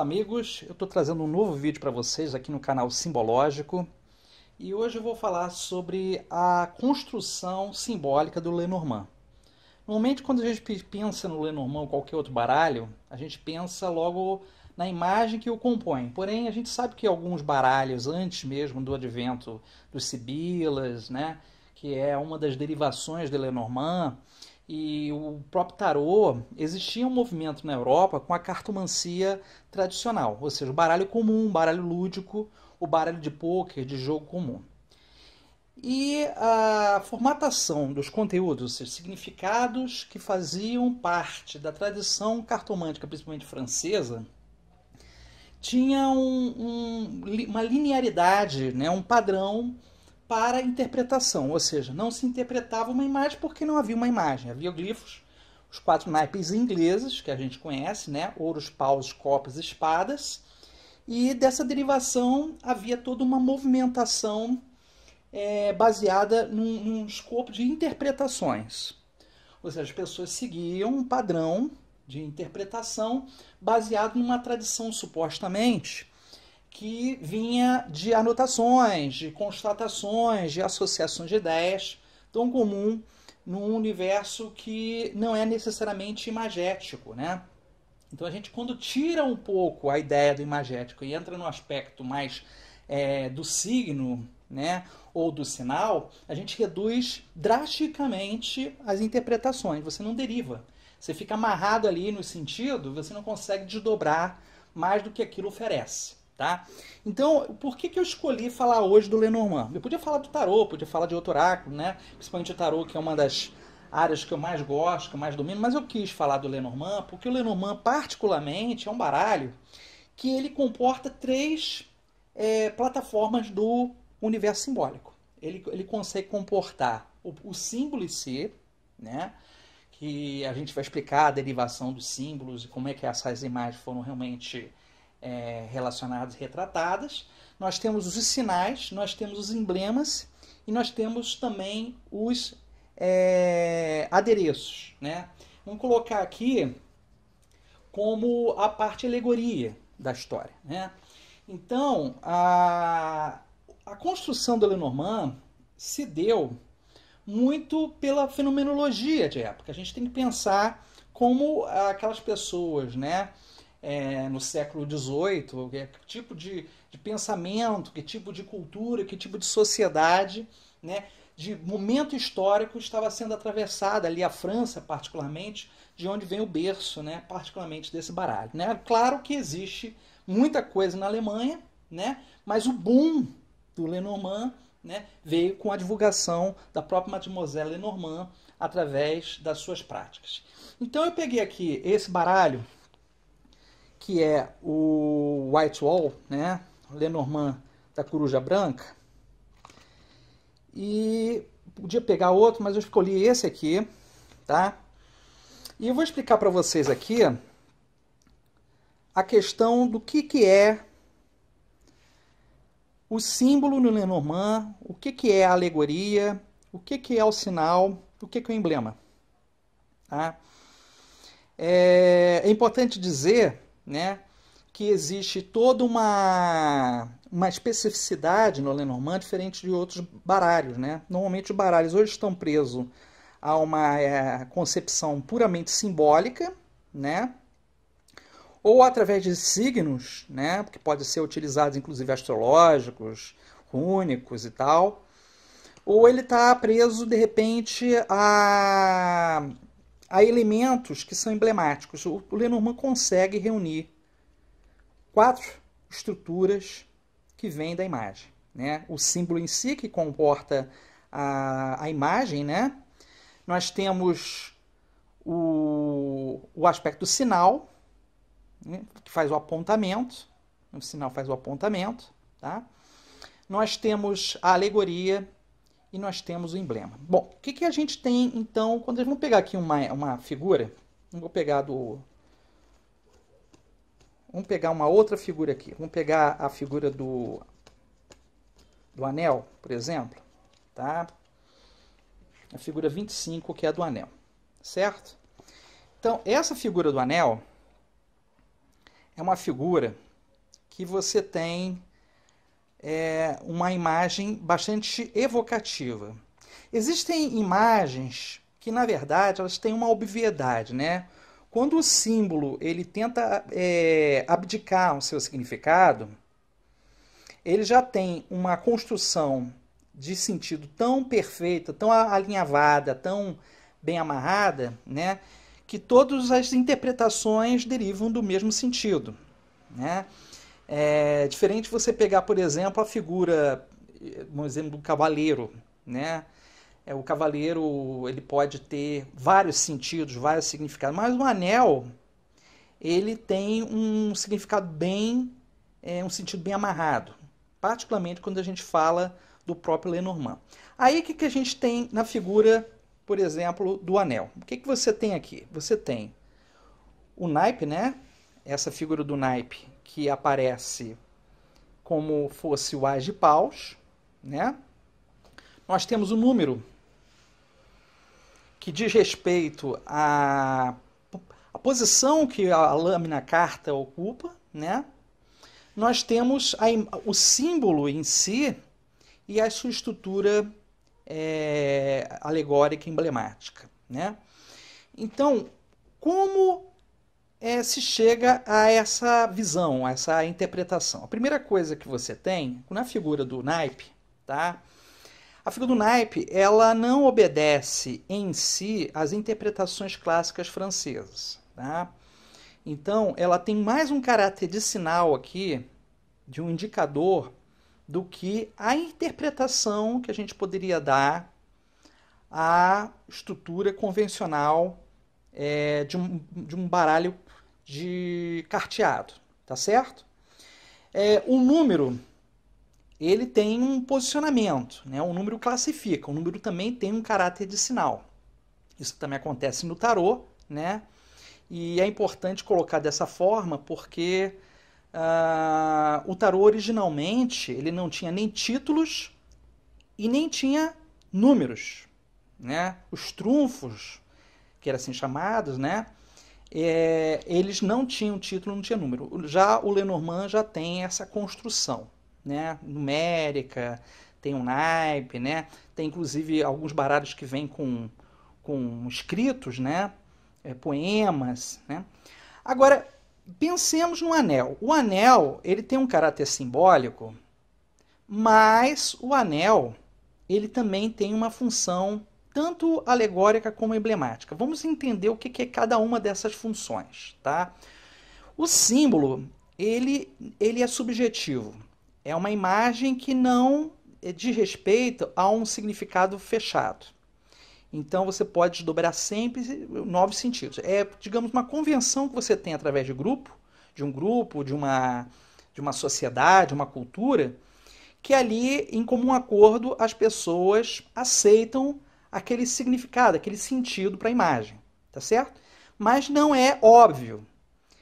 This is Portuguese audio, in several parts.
amigos, eu estou trazendo um novo vídeo para vocês aqui no canal Simbológico e hoje eu vou falar sobre a construção simbólica do Lenormand. Normalmente quando a gente pensa no Lenormand ou qualquer outro baralho, a gente pensa logo na imagem que o compõe. Porém, a gente sabe que alguns baralhos, antes mesmo do advento dos Sibilas, né, que é uma das derivações de Lenormand, e o próprio tarô, existia um movimento na Europa com a cartomancia tradicional, ou seja, o baralho comum, o baralho lúdico, o baralho de pôquer, de jogo comum. E a formatação dos conteúdos, ou seja, significados que faziam parte da tradição cartomântica, principalmente francesa, tinha uma linearidade, né, um padrão para interpretação, ou seja, não se interpretava uma imagem porque não havia uma imagem, havia glifos, os 4 naipes ingleses que a gente conhece, né, ouros, paus, copas, espadas, e dessa derivação havia toda uma movimentação baseada num escopo de interpretações, ou seja, as pessoas seguiam um padrão de interpretação baseado numa tradição supostamente que vinha de anotações, de constatações, de associações de ideias, tão comum num universo que não é necessariamente imagético, né? Então a gente, quando tira um pouco a ideia do imagético e entra no aspecto mais do signo, né, ou do sinal, a gente reduz drasticamente as interpretações, você não deriva. Você fica amarrado ali no sentido, você não consegue desdobrar mais do que aquilo oferece. Tá? Então, por que eu escolhi falar hoje do Lenormand? Eu podia falar do tarô, podia falar de outro oráculo, né? Principalmente o tarô, que é uma das áreas que eu mais gosto, que eu mais domino, mas eu quis falar do Lenormand porque o Lenormand, particularmente, é um baralho que ele comporta 3 plataformas do universo simbólico. Ele consegue comportar o símbolo em si, né? Que a gente vai explicar a derivação dos símbolos e como é que essas imagens foram realmente relacionadas e retratadas. Nós temos os sinais, nós temos os emblemas e nós temos também os adereços, né? Vamos colocar aqui como a parte alegoria da história, né? Então, a construção do Lenormand se deu muito pela fenomenologia de época. A gente tem que pensar como aquelas pessoas, né, no século XVIII, que tipo de pensamento, que tipo de cultura, que tipo de sociedade, né, de momento histórico estava sendo atravessada ali a França, particularmente, de onde vem o berço, né, particularmente desse baralho, né? Claro que existe muita coisa na Alemanha, né, mas o boom do Lenormand, né, veio com a divulgação da própria Mademoiselle Lenormand através das suas práticas. Então eu peguei aqui esse baralho, que é o Whitewall, né, Lenormand da Coruja Branca, e podia pegar outro, mas eu escolhi esse aqui, tá? E eu vou explicar para vocês aqui a questão do que é o símbolo no Lenormand, o que é a alegoria, o que é o sinal, o que é o emblema. Tá? É importante dizer, né, que existe toda uma especificidade no Lenormand diferente de outros baralhos. Né? Normalmente os baralhos hoje estão presos a uma concepção puramente simbólica, né? Ou através de signos, né, que podem ser utilizados inclusive astrológicos, rúnicos e tal, ou ele está preso de repente a elementos que são emblemáticos. O Lenormand consegue reunir 4 estruturas que vêm da imagem, né? O símbolo em si, que comporta a imagem, né? Nós temos o aspecto do sinal, que faz o apontamento, o sinal faz o apontamento, tá? Nós temos a alegoria e nós temos o emblema. Bom, o que a gente tem então, quando vamos pegar aqui uma figura, vamos pegar uma outra figura aqui, vamos pegar a figura do anel, por exemplo, tá? A figura 25, que é a do anel, certo? Então, essa figura do anel, é uma figura que você tem uma imagem bastante evocativa. Existem imagens que, na verdade, elas têm uma obviedade, né? Quando o símbolo ele tenta abdicar o seu significado, ele já tem uma construção de sentido tão perfeita, tão alinhavada, tão bem amarrada, né? Que todas as interpretações derivam do mesmo sentido, né? É diferente você pegar, por exemplo, a figura, um exemplo do cavaleiro, né? O cavaleiro ele pode ter vários sentidos, vários significados, mas o anel ele tem um significado um sentido bem amarrado, particularmente quando a gente fala do próprio Lenormand. Aí o que a gente tem na figura, por exemplo, do anel? O que você tem aqui? Você tem o naipe, né? Essa figura do naipe que aparece como fosse o as de paus, né? Nós temos o número que diz respeito à posição que a lâmina carta ocupa, né? Nós temos o símbolo em si e a sua estrutura alegórica emblemática, né? Então, como se chega a essa visão, a essa interpretação? A primeira coisa que você tem na figura do naipe, tá? A figura do naipe, ela não obedece em si às interpretações clássicas francesas, tá? Então, ela tem mais um caráter de sinal aqui, de um indicador, do que a interpretação que a gente poderia dar à estrutura convencional de um baralho de carteado, tá certo? O número ele tem um posicionamento, né? O número classifica, o número também tem um caráter de sinal. Isso também acontece no tarô, né? E é importante colocar dessa forma porque o tarô originalmente ele não tinha nem títulos e nem tinha números, né? Os trunfos, que eram assim chamados, né? Eles não tinham título, não tinha número. Já o Lenormand já tem essa construção, né? Numérica, tem um naipe, né? Tem inclusive alguns baralhos que vêm com escritos, né? Poemas, né? Agora, pensemos no anel. O anel ele tem um caráter simbólico, mas o anel ele também tem uma função tanto alegórica como emblemática. Vamos entender o que é cada uma dessas funções, tá? O símbolo ele é subjetivo. É uma imagem que não diz respeito a um significado fechado. Então você pode desdobrar sempre novos sentidos. É, digamos, uma convenção que você tem através de um grupo, de uma sociedade, uma cultura, que ali, em comum acordo, as pessoas aceitam aquele significado, aquele sentido para a imagem, tá certo? Mas não é óbvio.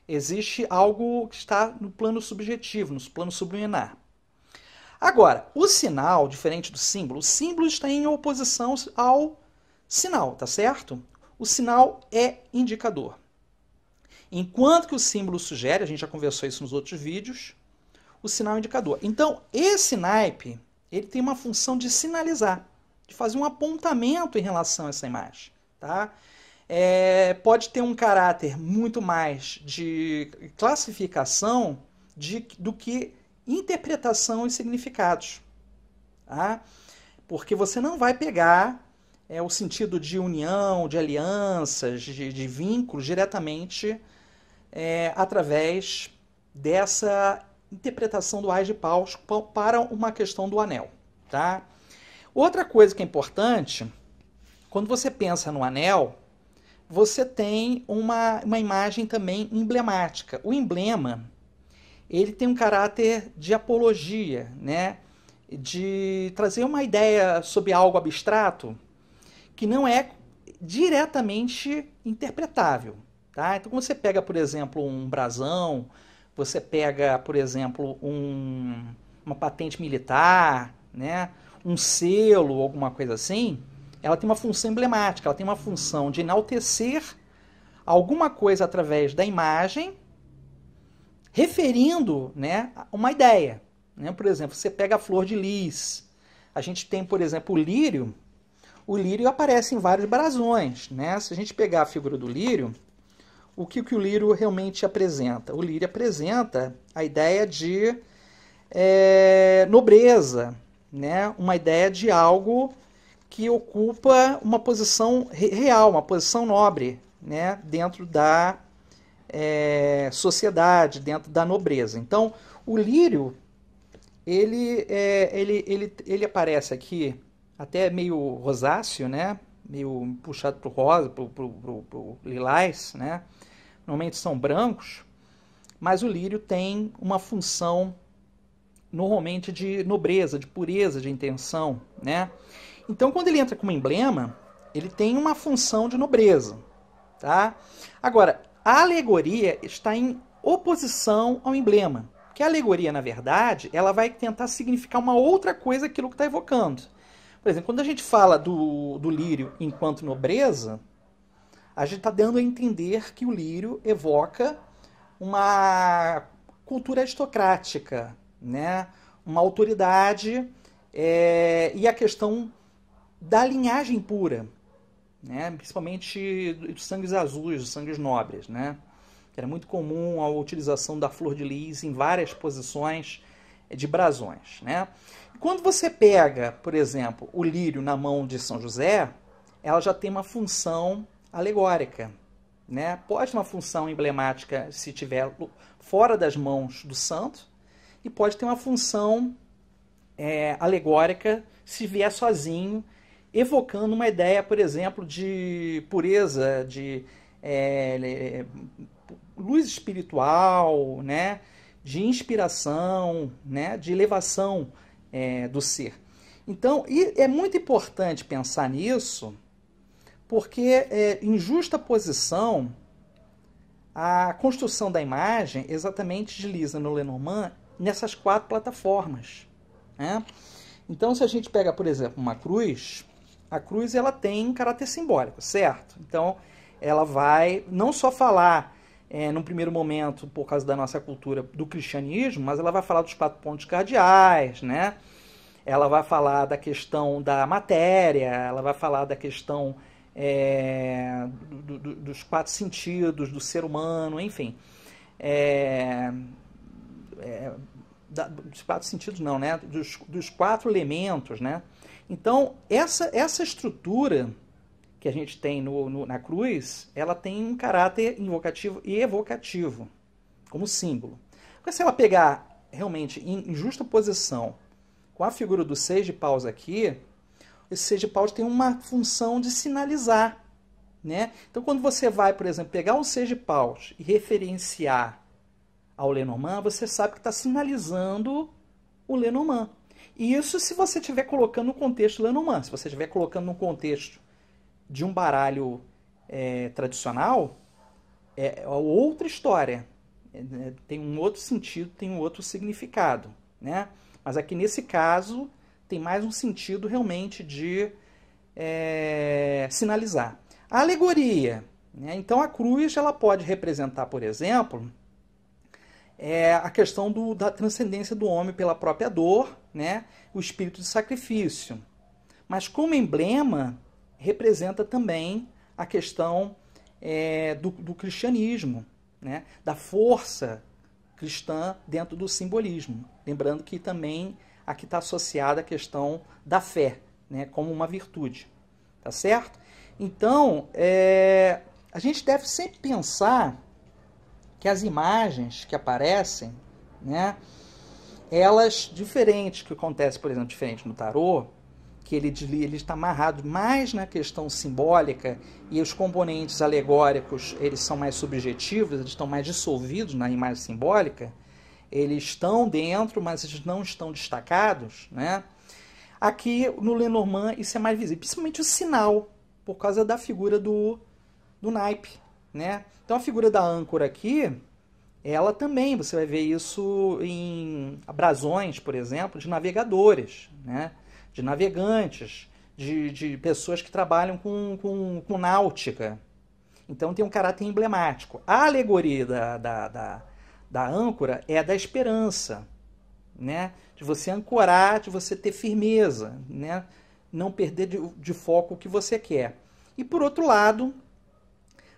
Existe algo que está no plano subjetivo, no plano subliminar. Agora, o sinal, diferente do símbolo, o símbolo está em oposição ao sinal, tá certo? O sinal é indicador. Enquanto que o símbolo sugere, a gente já conversou isso nos outros vídeos, o sinal é indicador. Então, esse naipe, ele tem uma função de sinalizar, de fazer um apontamento em relação a essa imagem, tá? Pode ter um caráter muito mais de classificação do que interpretação e significados, tá? Porque você não vai pegar o sentido de união, de alianças, de vínculos diretamente através dessa interpretação do as de paus para uma questão do anel, tá? Outra coisa que é importante, quando você pensa no anel, você tem uma imagem também emblemática. O emblema, ele tem um caráter de apologia, né? De trazer uma ideia sobre algo abstrato que não é diretamente interpretável, tá? Então, quando você pega, por exemplo, um brasão, você pega, por exemplo, uma patente militar, né? Um selo, alguma coisa assim, ela tem uma função emblemática, ela tem uma função de enaltecer alguma coisa através da imagem referindo, né, uma ideia. Né? Por exemplo, você pega a flor de lis, a gente tem, por exemplo, o lírio aparece em vários brasões. Né? Se a gente pegar a figura do lírio, o que o lírio realmente apresenta? O lírio apresenta a ideia de nobreza, né? Uma ideia de algo que ocupa uma posição real, uma posição nobre, né? Dentro da sociedade, dentro da nobreza. Então, o lírio, ele aparece aqui até meio rosáceo, né? Meio puxado para o rosa, para o lilás, né? Normalmente são brancos, mas o lírio tem uma função normalmente de nobreza, de pureza de intenção, né? Então, quando ele entra como emblema, ele tem uma função de nobreza, tá? Agora, a alegoria está em oposição ao emblema, porque a alegoria, na verdade, ela vai tentar significar uma outra coisa aquilo que está evocando. Por exemplo, quando a gente fala do lírio enquanto nobreza, a gente está dando a entender que o lírio evoca uma cultura aristocrática, né? Uma autoridade e a questão da linhagem pura, né? Principalmente dos sangues azuis, dos sangues nobres. Né? Era muito comum a utilização da flor de lis em várias posições de brasões. Né? E quando você pega, por exemplo, o lírio na mão de São José, ela já tem uma função alegórica. Né? Pode ter uma função emblemática se estiver fora das mãos do santo, e pode ter uma função alegórica se vier sozinho, evocando uma ideia, por exemplo, de pureza, de luz espiritual, né? De inspiração, né? De elevação do ser. Então, é muito importante pensar nisso, porque em justa posição a construção da imagem exatamente desliza no Lenormand nessas 4 plataformas. Né? Então, se a gente pega, por exemplo, uma cruz, a cruz ela tem um caráter simbólico, certo? Então, ela vai não só falar, num primeiro momento, por causa da nossa cultura, do cristianismo, mas ela vai falar dos 4 pontos cardeais, né? Ela vai falar da questão da matéria, ela vai falar da questão dos 4 sentidos do ser humano, enfim. Dos 4 sentidos não, né? Dos 4 elementos, né? Então, essa estrutura que a gente tem na cruz, ela tem um caráter invocativo e evocativo, como símbolo. Porque se ela pegar realmente em justa posição com a figura do 6 de paus aqui, esse 6 de paus tem uma função de sinalizar. Né? Então, quando você vai, por exemplo, pegar um 6 de paus e referenciar ao Lenormand, você sabe que está sinalizando o Lenormand. E isso se você estiver colocando no contexto Lenormand. Se você estiver colocando no contexto de um baralho tradicional, é outra história. Tem um outro sentido, tem um outro significado. Né? Mas aqui nesse caso, tem mais um sentido realmente de sinalizar. A alegoria. Né? Então a cruz ela pode representar, por exemplo, a questão da transcendência do homem pela própria dor, né? O espírito de sacrifício. Mas como emblema, representa também a questão do cristianismo, né? Da força cristã dentro do simbolismo. Lembrando que também aqui está associada a questão da fé, né? Como uma virtude. Tá certo? Então, a gente deve sempre pensar que as imagens que aparecem, né, elas, diferente que acontece, por exemplo, diferente no tarô, que ele está amarrado mais na questão simbólica e os componentes alegóricos eles são mais subjetivos, eles estão mais dissolvidos na imagem simbólica, eles estão dentro, mas eles não estão destacados. Né? Aqui no Lenormand isso é mais visível, principalmente o sinal, por causa da figura do naipe. Né? Então a figura da âncora aqui, ela também, você vai ver isso em brasões, por exemplo, de navegadores, né? De navegantes, de pessoas que trabalham com náutica. Então tem um caráter emblemático. A alegoria da âncora é a da esperança, né? De você ancorar, de você ter firmeza, né? Não perder de foco o que você quer. E por outro lado,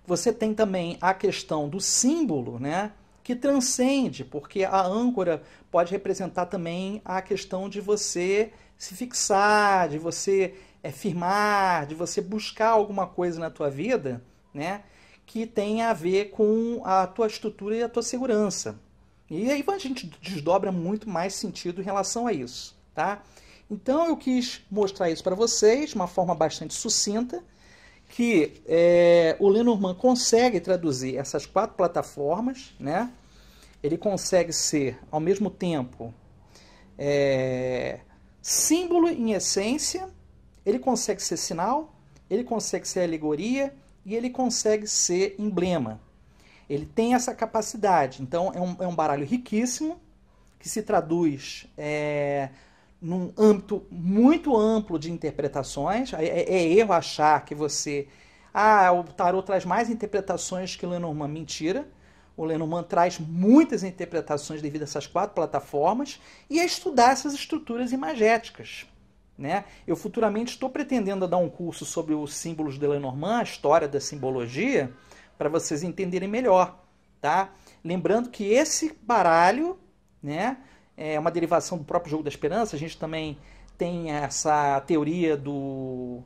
você tem também a questão do símbolo, né? Que transcende, porque a âncora pode representar também a questão de você se fixar, de você firmar, de você buscar alguma coisa na tua vida, né? Que tenha a ver com a tua estrutura e a tua segurança. E aí a gente desdobra muito mais sentido em relação a isso, tá? Então eu quis mostrar isso para vocês de uma forma bastante sucinta, que o Lenormand consegue traduzir essas 4 plataformas, né? Ele consegue ser, ao mesmo tempo, símbolo em essência, ele consegue ser sinal, ele consegue ser alegoria e ele consegue ser emblema. Ele tem essa capacidade. Então, é um baralho riquíssimo, que se traduz num âmbito muito amplo de interpretações. É erro achar que você... o tarô traz mais interpretações que o Lenormand. Mentira. O Lenormand traz muitas interpretações devido a essas 4 plataformas e a estudar essas estruturas imagéticas, né? Eu futuramente estou pretendendo dar um curso sobre os símbolos de Lenormand, a história da simbologia, para vocês entenderem melhor, tá? Lembrando que esse baralho, né, é uma derivação do próprio Jogo da Esperança. A gente também tem essa teoria dos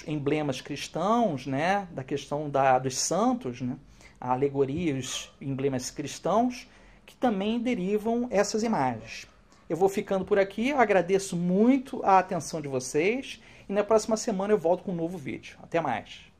emblemas cristãos, né, da questão dos santos, né, a alegoria e os emblemas cristãos, que também derivam essas imagens. Eu vou ficando por aqui, eu agradeço muito a atenção de vocês e na próxima semana eu volto com um novo vídeo. Até mais!